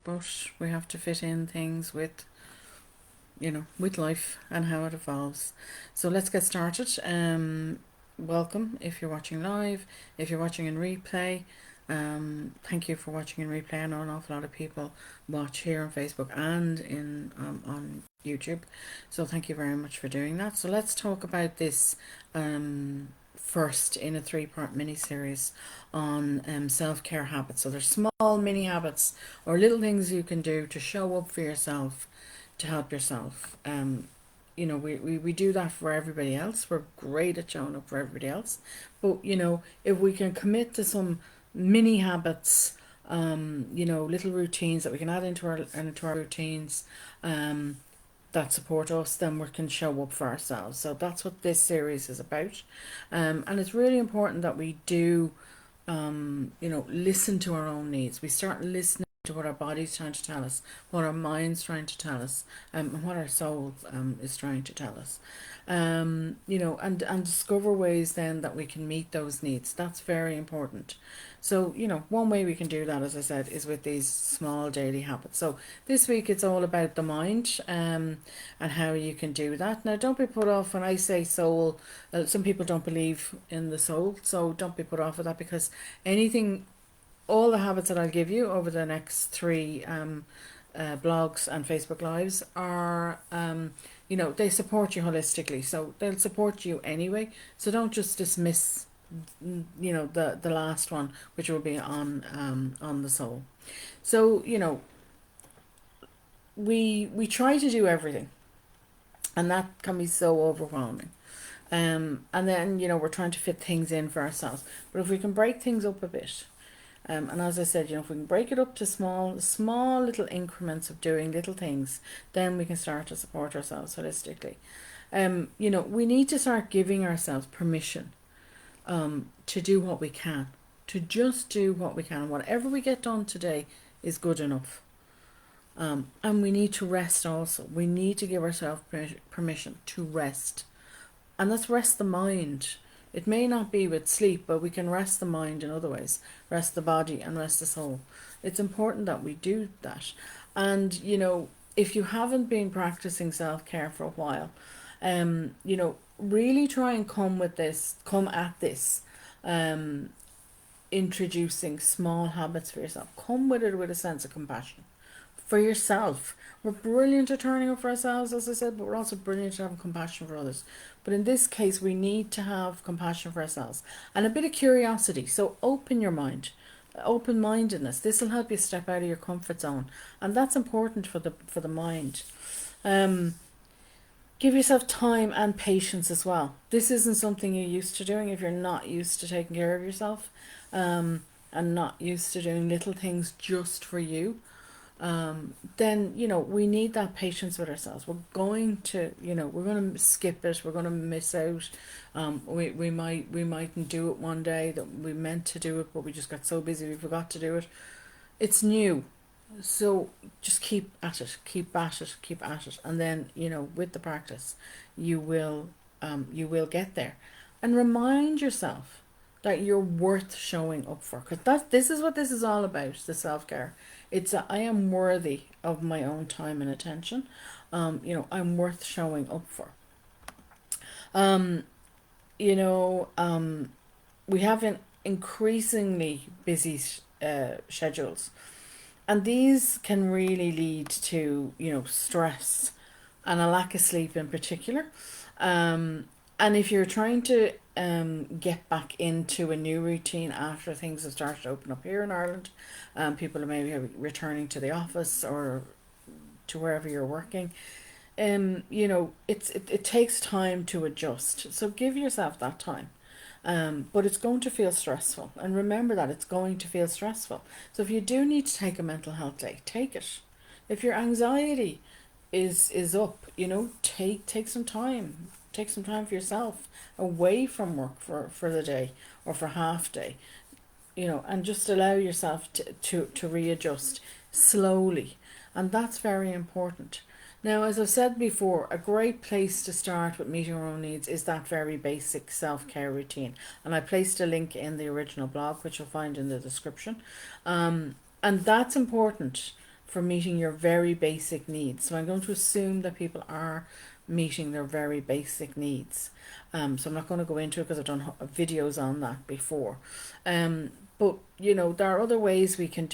but we have to fit in things with, with life and how it evolves. So let's get started. Welcome if you're watching live, if you're watching in replay. Thank you for watching in replay. I know an awful lot of people watch here on Facebook and in on YouTube, so thank you very much for doing that. So let's talk about this first in a three-part mini-series on self-care habits. So there's small mini habits or little things you can do to show up for yourself, to help yourself. We do that for everybody else. We're great at showing up for everybody else. But, if we can commit to some mini habits, little routines that we can add into our routines, that support us, then we can show up for ourselves. So that's what this series is about. And it's really important that we do, listen to our own needs. We start listening to what our body's trying to tell us, what our mind's trying to tell us, and what our soul is trying to tell us. And discover ways then that we can meet those needs. That's very important. So, one way we can do that, as I said, is with these small daily habits. So this week it's all about the mind, and how you can do that. Now, don't be put off when I say soul. Some people don't believe in the soul, so don't be put off with that, because all the habits that I'll give you over the next three blogs and Facebook Lives are, they support you holistically. So they'll support you anyway. So don't just dismiss, the last one, which will be on the soul. So, we try to do everything, and that can be so overwhelming. And then, we're trying to fit things in for ourselves. But if we can break things up a bit, and as I said, if we can break it up to small little increments of doing little things, then we can start to support ourselves holistically. We need to start giving ourselves permission to do what we can, to just do what we can. Whatever we get done today is good enough. And we need to rest also. We need to give ourselves permission to rest. And let's rest the mind. It may not be with sleep, but we can rest the mind in other ways. Rest the body and rest the soul. It's important that we do that. And, if you haven't been practicing self-care for a while, really try and come at this, introducing small habits for yourself. Come with it with a sense of compassion for yourself. We're brilliant at turning up for ourselves, as I said, but we're also brilliant at having compassion for others. But in this case, we need to have compassion for ourselves and a bit of curiosity. So open your mind, open-mindedness. This will help you step out of your comfort zone, and that's important for the mind. Give yourself time and patience as well. This isn't something you're used to doing if you're not used to taking care of yourself, and not used to doing little things just for you. Then we need that patience with ourselves. We're going to skip it. We're going to miss out. We mightn't do it one day that we meant to do it, but we just got so busy we forgot to do it. It's new, so just keep at it, and then with the practice, you will get there, and remind yourself that you're worth showing up for, because this is what this is all about, the self-care. It's I am worthy of my own time and attention. I'm worth showing up for. um, we have an increasingly busy schedules, and these can really lead to stress and a lack of sleep in particular. And if you're trying to get back into a new routine after things have started to open up here in Ireland, people are maybe returning to the office or to wherever you're working, it takes time to adjust. So give yourself that time. But it's going to feel stressful, and remember that it's going to feel stressful. So if you do need to take a mental health day, take it. If your anxiety is up, take some time. Take some time for yourself away from work for the day or for half day, and just allow yourself to readjust slowly. And that's very important. Now, as I've said before, a great place to start with meeting our own needs is that very basic self-care routine. And I placed a link in the original blog, which you'll find in the description. And that's important. for meeting your very basic needs. So I'm going to assume that people are meeting their very basic needs. So I'm not going to go into it because I've done videos on that before. But you know, there are other ways we can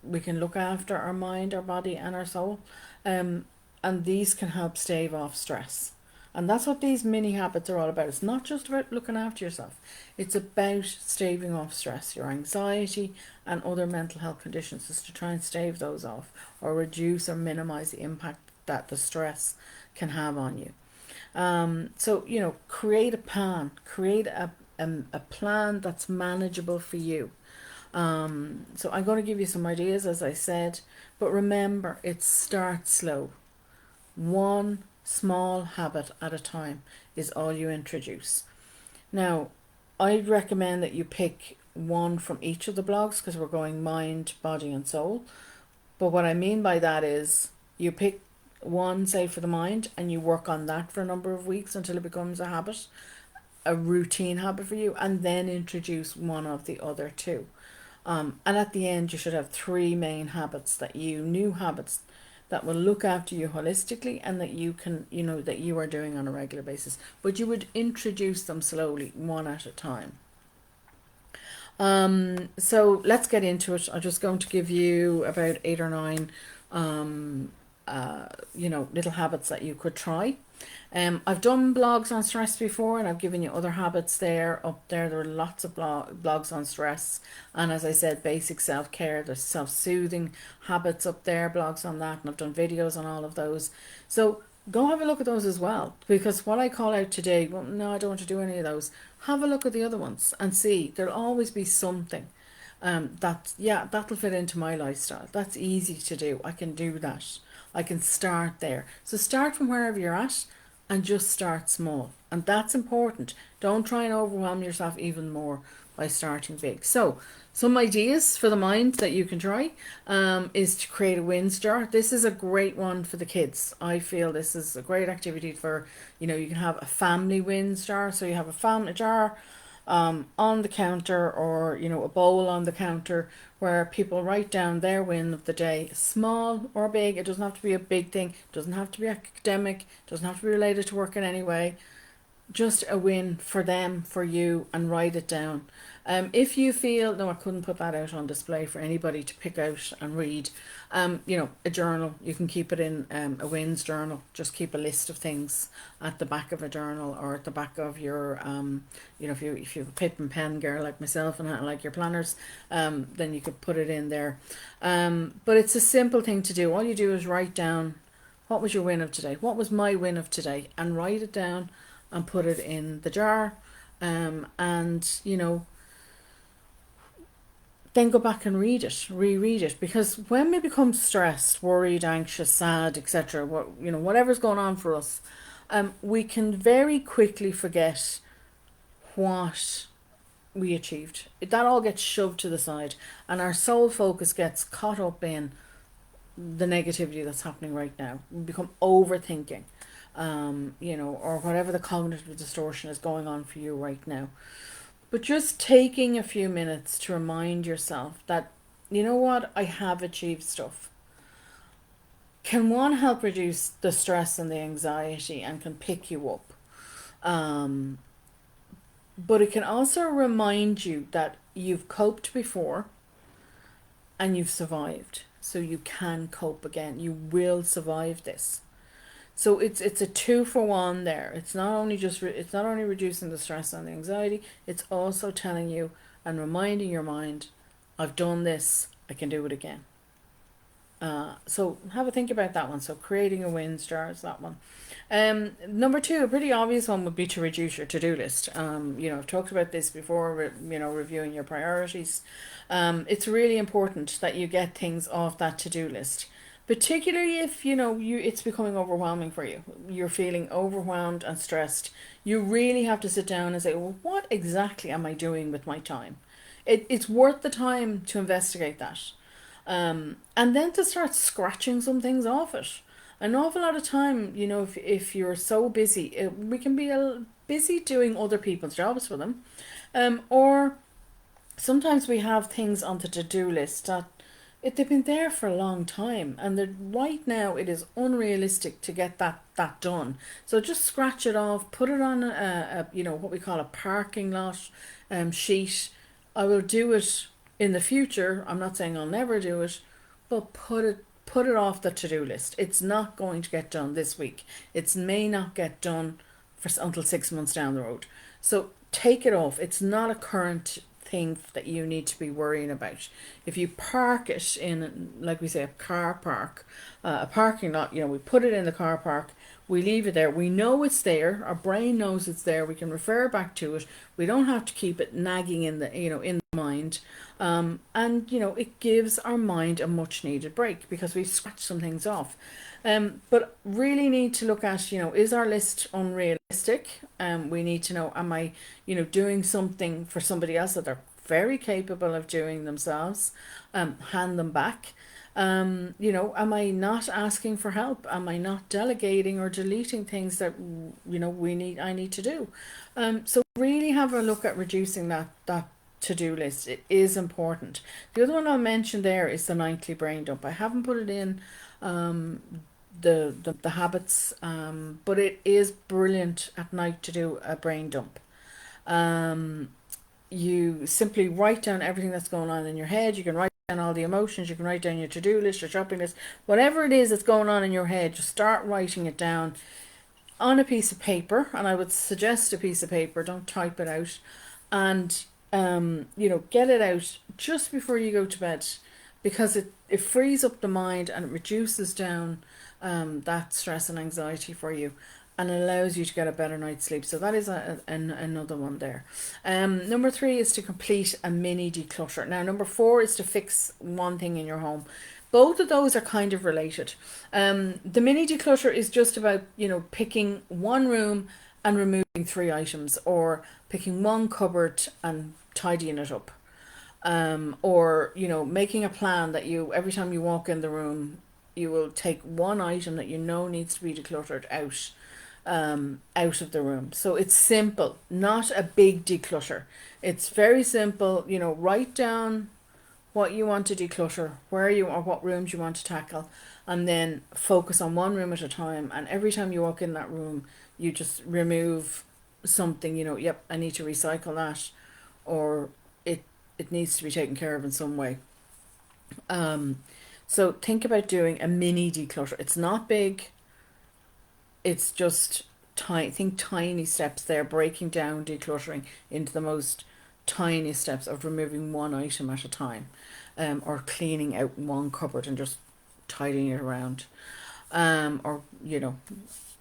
look after our mind, our body, and our soul. And these can help stave off stress. And that's what these mini habits are all about. It's not just about looking after yourself. It's about staving off stress, your anxiety and other mental health conditions, is to try and stave those off or reduce or minimize the impact that the stress can have on you. So, you know, create a plan, create a plan that's manageable for you. So I'm going to give you some ideas, as I said, but remember, it starts slow. One small habit at a time is all you introduce. Now, I'd recommend that you pick one from each of the blogs because we're going mind, body, and soul. But what I mean by that is you pick one, say, for the mind, and you work on that for a number of weeks until it becomes a habit, a routine habit for you, and then introduce one of the other two. And at the end, you should have three main habits new habits that will look after you holistically and that you can, you know, that you are doing on a regular basis. But you would introduce them slowly, one at a time. So let's get into it. I'm just going to give you about 8 or 9 little habits that you could try. I've done blogs on stress before, and I've given you other habits up there. There are lots of blogs on stress, and as I said, basic self-care. There's self-soothing habits up there, blogs on that, and I've done videos on all of those. So go have a look at those as well, because what I call out today, well, no, I don't want to do any of those. Have a look at the other ones and see. There'll always be something that'll fit into my lifestyle. That's easy to do. I can do that. I can start there. So start from wherever you're at and just start small. And that's important. Don't try and overwhelm yourself even more by starting big. So some ideas for the mind that you can try is to create a Windstar. This is a great one for the kids. I feel this is a great activity for, you know, you can have a family Windstar. So you have a family jar on the counter, or, you know, a bowl on the counter where people write down their win of the day, small or big. It doesn't have to be a big thing. It doesn't have to be academic. It doesn't have to be related to work in any way. Just a win for them, for you, and write it down. If you feel, no, I couldn't put that out on display for anybody to pick out and read. A journal, you can keep it in a wins journal. Just keep a list of things at the back of a journal, or at the back of your, if you're a paper and pen girl like myself and like your planners, then you could put it in there. But it's a simple thing to do. All you do is write down, what was your win of today? What was my win of today? And write it down and put it in the jar. Then go back and reread it, because when we become stressed, worried, anxious, sad, etc., whatever's going on for us, we can very quickly forget what we achieved. That all gets shoved to the side, and our sole focus gets caught up in the negativity that's happening right now. We become overthinking, or whatever the cognitive distortion is going on for you right now. But just taking a few minutes to remind yourself that, you know what, I have achieved stuff, can one, help reduce the stress and the anxiety and can pick you up. But it can also remind you that you've coped before and you've survived. So you can cope again. You will survive this. So it's a 2-for-1 there. It's not only reducing the stress and the anxiety, it's also telling you and reminding your mind, I've done this, I can do it again. So have a think about that one. So creating a Windstar is that one. Number 2, a pretty obvious one would be to reduce your to-do list. I've talked about this before, reviewing your priorities. It's really important that you get things off that to-do list. Particularly if, it's becoming overwhelming for you. You're feeling overwhelmed and stressed. You really have to sit down and say, well, what exactly am I doing with my time? It's worth the time to investigate that. And then to start scratching some things off it. An awful lot of time, if you're so busy, we can be busy doing other people's jobs for them. Or sometimes we have things on the to-do list that they've been there for a long time, and right now it is unrealistic to get that done. So just scratch it off, put it on a what we call a parking lot sheet. I will do it in the future. I'm not saying I'll never do it, but put it off the to-do list. It's not going to get done this week. It may not get done until 6 months down the road. So take it off. It's not a current thing that you need to be worrying about. If you park it in, like we say, a car park, a parking lot, we put it in the car park, we leave it there, we know it's there, our brain knows it's there, we can refer back to it, we don't have to keep it nagging in the mind, and it gives our mind a much needed break because we've scratched some things off. But really need to look at, is our list unrealistic? We need to know, am I, doing something for somebody else that they're very capable of doing themselves? Hand them back. Am I not asking for help? Am I not delegating or deleting things that, I need to do? So really have a look at reducing that to-do list. It is important. The other one I'll mention there is the nightly brain dump. I haven't put it in the habits, but it is brilliant at night to do a brain dump. You simply write down everything that's going on in your head. You can write down all the emotions, you can write down your to-do list, your shopping list, whatever it is that's going on in your head, just start writing it down on a piece of paper. And I would suggest a piece of paper, don't type it out, and get it out just before you go to bed, because it frees up the mind and it reduces down that stress and anxiety for you, and allows you to get a better night's sleep. So that is another one there. Number 3 is to complete a mini declutter. Now, number 4 is to fix one thing in your home. Both of those are kind of related. The mini declutter is just about, picking one room and removing 3 items, or picking one cupboard and tidying it up. Or, making a plan that every time you walk in the room, you will take one item that needs to be decluttered out of the room. So it's simple, not a big declutter. It's very simple. Write down what you want to declutter, or what rooms you want to tackle, and then focus on one room at a time. And every time you walk in that room, you just remove something. Yep, I need to recycle that, or it needs to be taken care of in some way. So think about doing a mini declutter. It's not big. It's just tiny. Think tiny steps there, breaking down decluttering into the most tiny steps of removing one item at a time, or cleaning out one cupboard and just tidying it around, or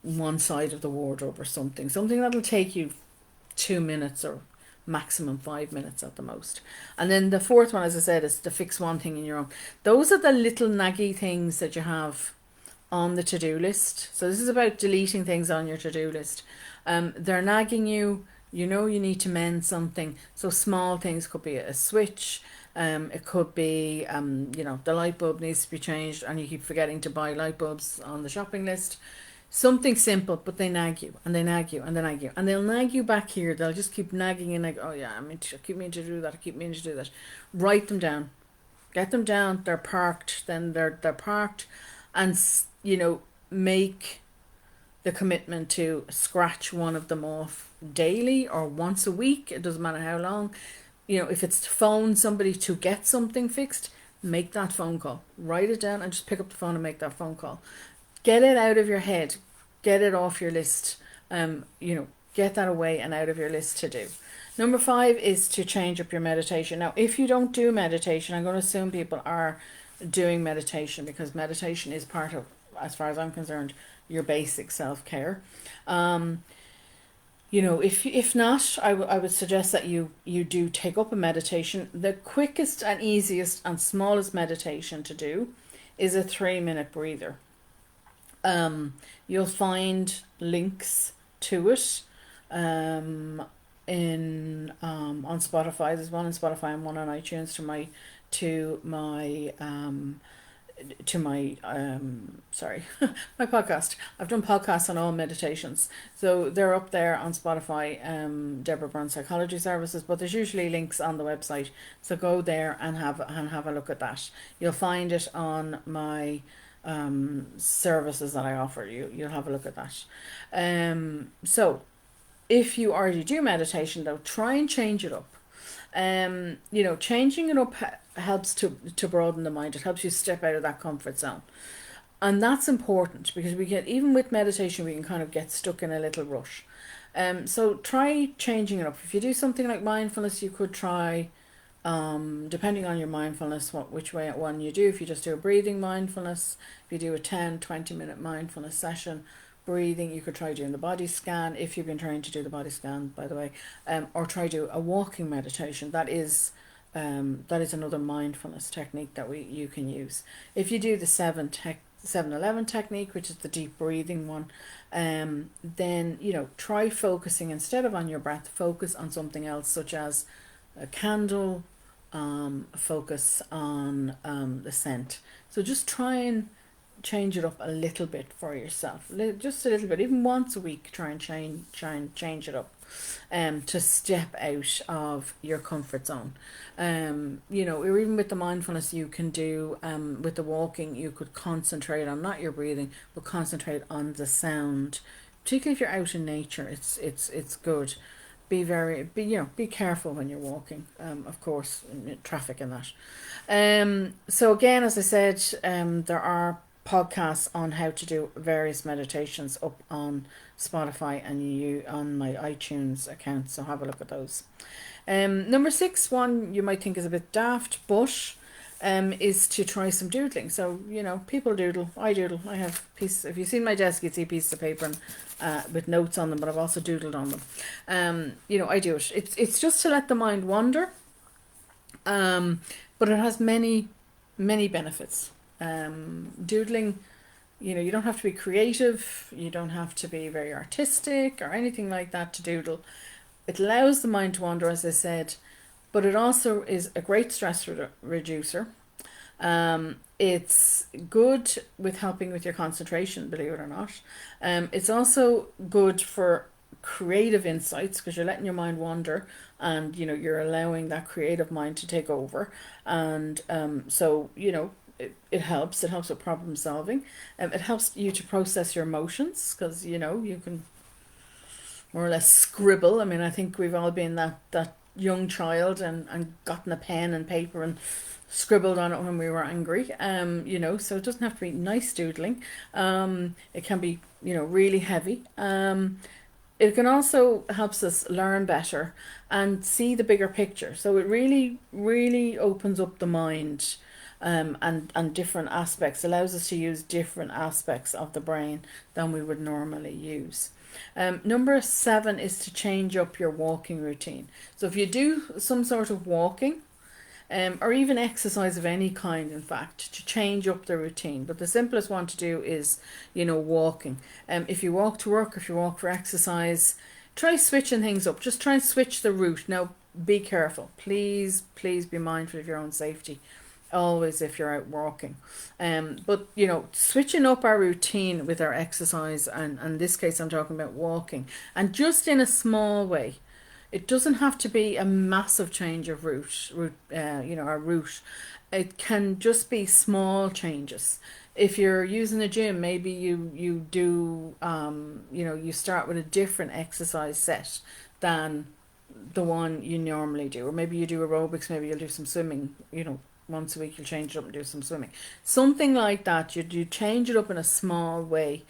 one side of the wardrobe or something that'll take you 2 minutes or maximum 5 minutes at the most. And then the fourth one, as I said, is to fix one thing in your own. Those are the little naggy things that you have on the to-do list. So this is about deleting things on your to-do list. They're nagging you. You need to mend something. So small things could be a switch. It could be the light bulb needs to be changed, and you keep forgetting to buy light bulbs on the shopping list. Something simple, but they nag you, and they nag you, and they nag you, and they'll nag you back here. They'll just keep nagging you, like, oh yeah, I keep meaning to do that. I keep meaning to do that. Write them down, get them down. They're parked. Then they're parked, and make the commitment to scratch one of them off daily or once a week. It doesn't matter how long. If it's to phone somebody to get something fixed, make that phone call. Write it down and just pick up the phone and make that phone call. Get it out of your head. Get it off your list. Get that away and out of your list to do. Number 5 is to change up your meditation. Now, if you don't do meditation, I'm going to assume people are doing meditation, because meditation is part of, as far as I'm concerned, your basic self-care. If not, I would suggest that you do take up a meditation. The quickest and easiest and smallest meditation to do is a 3-minute breather. You'll find links to it on Spotify. There's one on Spotify and one on iTunes to my to my sorry my podcast. I've done podcasts on all meditations, so they're up there on Spotify, Deborah Byrne Psychology Services, but there's usually links on the website, so go there and have a look at that. You'll find it on my services that I offer. You'll have a look at that. So if you already do meditation, though, try and change it up. Changing it up helps to broaden the mind. It helps you step out of that comfort zone. And that's important because even with meditation, we can kind of get stuck in a little rush. So try changing it up. If you do something like mindfulness, you could try, depending on your mindfulness, which one you do. If you just do a breathing mindfulness, if you do a 10-20 minute mindfulness session, breathing, you could try doing the body scan if you've been trying to do the body scan, by the way, or try do a walking meditation. That is another mindfulness technique that you can use. If you do the 7-11 technique, which is the deep breathing one, then try focusing, instead of on your breath, focus on something else, such as a candle, focus on the scent. So just try and change it up a little bit for yourself, just a little bit, even once a week. Try and change it up, to step out of your comfort zone. Or even with the mindfulness, you can do, with the walking, you could concentrate on not your breathing, but concentrate on the sound. Particularly if you're out in nature, it's good. Be careful when you're walking, of course, in traffic and that. So again, as I said, there are podcasts on how to do various meditations up on Spotify and on my iTunes account, so have a look at those. Number 6 one you might think is a bit daft, but is to try some doodling. So people doodle, I doodle. I have pieces. If you've seen my desk, you'd see pieces of paper with notes on them, but I've also doodled on them. I do it. It's just to let the mind wander, but it has many benefits. Doodling, you don't have to be creative, you don't have to be very artistic or anything like that to doodle. It allows the mind to wander, as I said, but it also is a great stress reducer. It's good with helping with your concentration, believe it or not. It's also good for creative insights, because you're letting your mind wander, and you're allowing that creative mind to take over. And it helps with problem solving. It helps you to process your emotions, because you can more or less scribble. I mean, I think we've all been that young child and gotten a pen and paper and scribbled on it when we were angry. So it doesn't have to be nice doodling. It can be really heavy. It can also helps us learn better and see the bigger picture. So it really opens up the mind, and different aspects, allows us to use different aspects of the brain than we would normally use. Number 7 is to change up your walking routine. So if you do some sort of walking, or even exercise of any kind, in fact, to change up the routine. But the simplest one to do is, walking. If you walk to work, if you walk for exercise, try switching things up. Just try and switch the route. Now, be careful. Please be mindful of your own safety, always, if you're out walking. But switching up our routine with our exercise, and in this case I'm talking about walking, and just in a small way. It doesn't have to be a massive change of our route. It can just be small changes. If you're using a gym, maybe you do you start with a different exercise set than the one you normally do. Or maybe you do aerobics, maybe you'll do some swimming, once a week you'll change it up and do some swimming. Something like that. You change it up in a small way.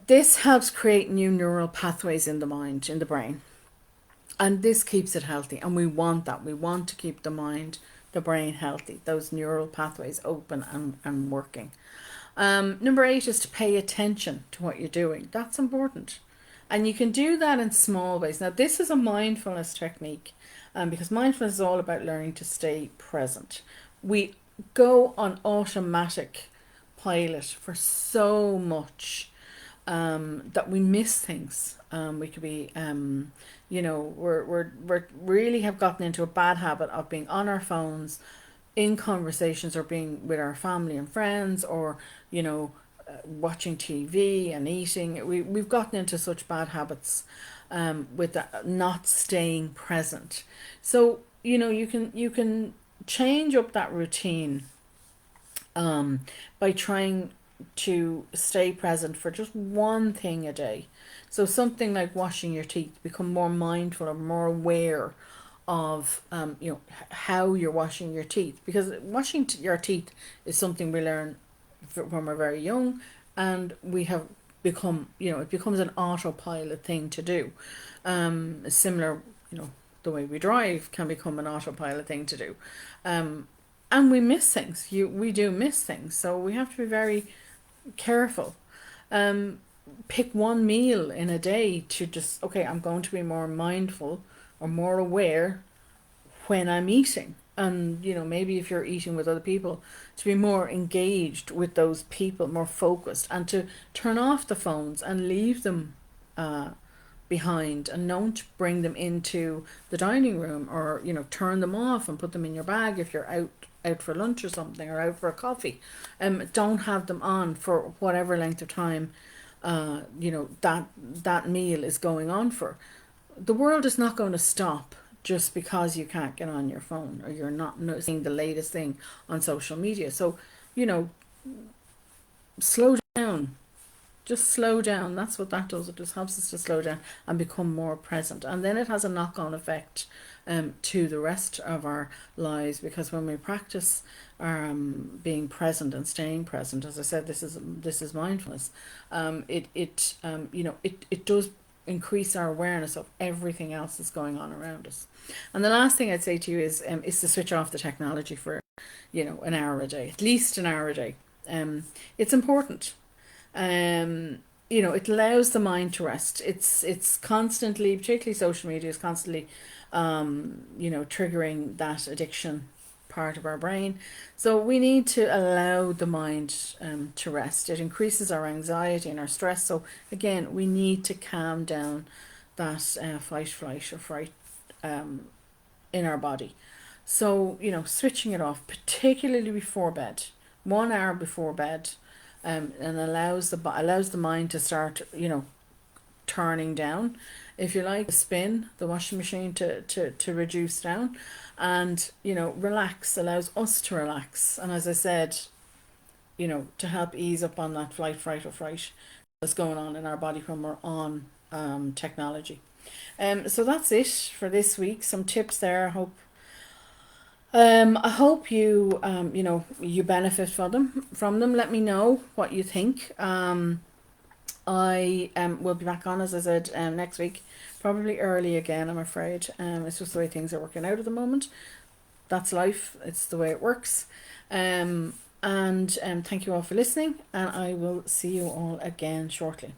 This helps create new neural pathways in the mind, in the brain. And this keeps it healthy. And we want that. We want to keep the brain healthy, those neural pathways open and working. Number 8 is to pay attention to what you're doing. That's important. And you can do that in small ways. Now, this is a mindfulness technique, because mindfulness is all about learning to stay present. We go on automatic pilot for so much, that we miss things. We could be, we're really have gotten into a bad habit of being on our phones in conversations or being with our family and friends, or watching TV and eating. We've gotten into such bad habits with not staying present. So you can change up that routine by trying to stay present for just one thing a day. So something like washing your teeth, become more mindful or more aware of how you're washing your teeth, because washing your teeth is something we learn when we're very young, and we have become, it becomes an autopilot thing to do. Similar, the way we drive can become an autopilot thing to do. And we miss things. We do miss things, so we have to be very careful. Pick one meal in a day to just, okay, I'm going to be more mindful or more aware when I'm eating. And maybe if you're eating with other people, to be more engaged with those people, more focused, and to turn off the phones and leave them behind, and don't bring them into the dining room, or turn them off and put them in your bag if you're out for lunch or something, or out for a coffee. Don't have them on for whatever length of time that meal is going on for. The world is not going to stop just because you can't get on your phone, or you're not seeing the latest thing on social media. So slow down. Just slow down. That's what that does. It just helps us to slow down and become more present. And then it has a knock-on effect to the rest of our lives, because when we practice being present and staying present, as I said, this is mindfulness. It does increase our awareness of everything else that's going on around us. And the last thing I'd say to you is to switch off the technology for an hour a day, at least an hour a day. It's important. It allows the mind to rest. It's constantly, particularly social media, is constantly triggering that addiction part of our brain. So we need to allow the mind to rest. It increases our anxiety and our stress. So again, we need to calm down that fight, flight, or fright in our body. So switching it off, particularly before bed, 1 hour before bed, and allows the mind to start turning down, if you like, spin the washing machine to reduce down, and relax, allows us to relax, and as I said, to help ease up on that flight, fright, or fright that's going on in our body when we're on technology. So that's it for this week. Some tips there. I hope you benefit from them. Let me know what you think. I will be back on, as I said, next week, probably early again, I'm afraid. It's just the way things are working out at the moment. That's life. It's the way it works. And thank you all for listening, and I will see you all again shortly.